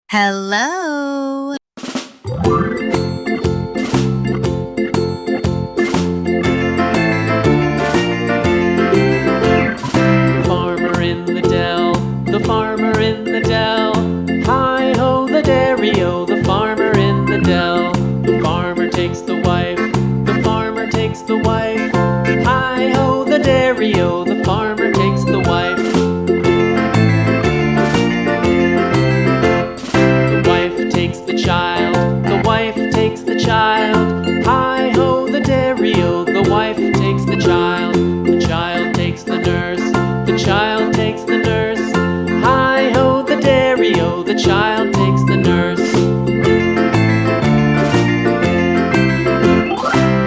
Hello. Farmer in the dell, the farmer in the dell. Hi-ho the dairy-o, the farmer in the dell. The farmer takes the wife, the farmer takes the wife. Hi-ho the dairy-o, the farmer takes the wife. The wife takes the child, the wife takes the child. Hi-ho the dairy-o, the wife takes the child. The child takes the nurse, the child takes the nurse. Hi-ho the dairy-o, the child takes the nurse.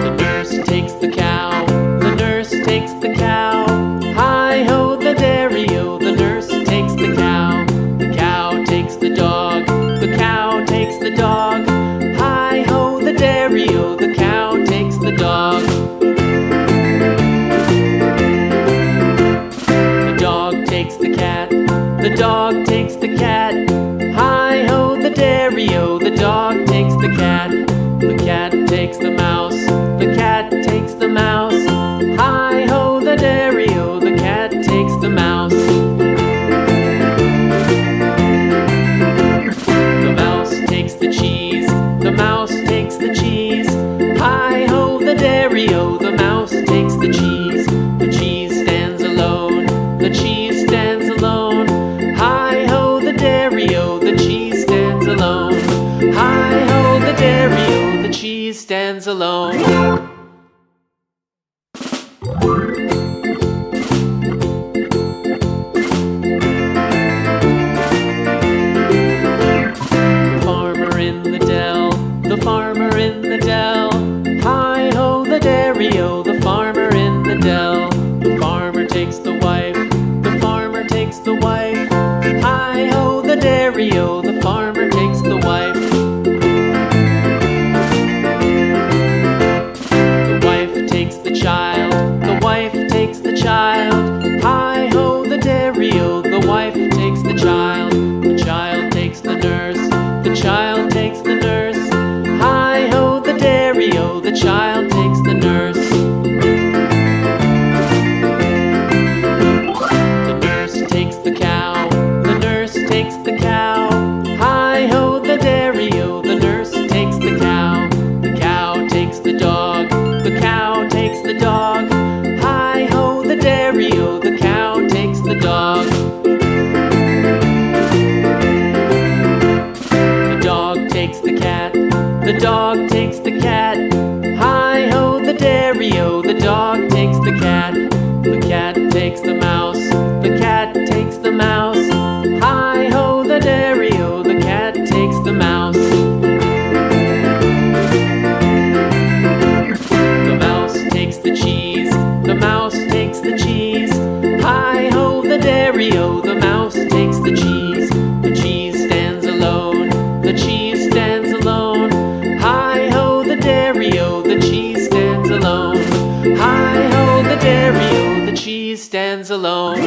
The nurse takes the cow, the nurse takes the cow. Hi-ho the dairy-o, the nurse takes the cow. The cow takes the dog, the cow takes the dog. Hi-ho the dairy-o, the cow takes the dog. The dog takes the cat, the dog takes the cat. Hi-ho the dairy-o, the dog takes the cat. The cat takes the mouse, the cat takes the mouse. Hi-ho the dairy-o, the cat takes the mouse. The mouse takes the cheese, the mouse takes the cheese. Hi-ho the dairy-o, the mouse takes the cheese. The cheese stands alone, the cheese stands alone. Hi-ho the dairy-o, the cheese stands alone. Hi-ho the dairy-o, the cheese stands alone. The farmer in the dell, the farmer in the dell. Hi-ho the dairy-o, the farmer in the dell. The farmer takes the wife, the farmer takes the wife. Hi-ho the dairy-o, the farmer takes the wife. The wife takes the child, the wife takes the child. Hi-ho the dairy-o, the wife takes the child. The child takes the nurse, the child takes the nurse. Hi-ho the dairy-o, the child takes the nurse. The nurse takes the cow, the nurse takes the cow. Hi-ho the dairy-o, the nurse takes the cow. The cow takes the dog, the cow takes the dog. Hi-ho the dairy-o, the cow takes the dog. The dog takes the cat, the dog takes the cat. Hi-ho the dairy-o, the dog takes the cat. The cat takes the mouse, the cat takes the mouse. Hi-ho the dairy-o, the cat takes the mouse. The mouse takes the cheese, the mouse takes the cheese. Hi-ho the dairy-o, the mouse takes the cheese. The cheese stands alone, the cheese stands alone. Hi-ho the dairy-o, the cheese stands alone. Hi-ho the dairy-o, the cheese stands alone.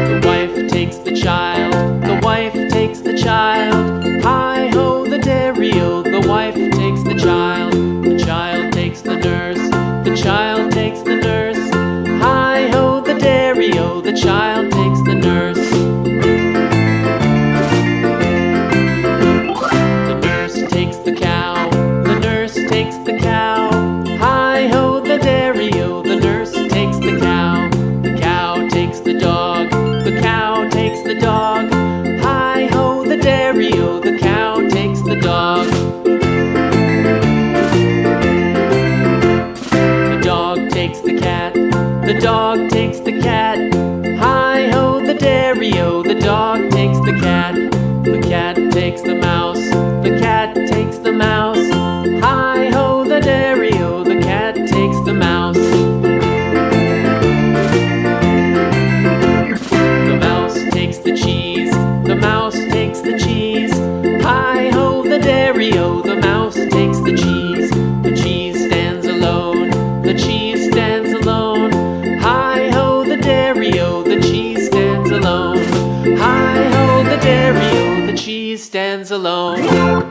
The wife takes the child, the wife takes the child. Hi-ho the dairy-o, the wife takes the child. The child takes the nurse, the child takes the nurse. Hi-ho the dairy-o, the child takes the nurse. The nurse takes the cow, the nurse takes the cow. Hi-ho the dairy-o, the nurse takes the cow. The cow takes the dog, the cow takes the dog. Hi-ho the dairy-o, the cow takes the dog. The dog takes the cat, the dog takes the cat. Hi-ho the dairy-o, the dog takes the cat. The cat takes the mouse, the cat takes the mouse. Hi-ho the dairy-o, the cat takes the mouse. The mouse takes the cheese, the mouse takes the cheese. Hi-ho the dairy-o, the mouse takes the cheese. The cheese stands alone, the cheese stands alone. Hi-ho the dairy-o, the cheese Hi-ho, the dairy-o, the cheese stands alone.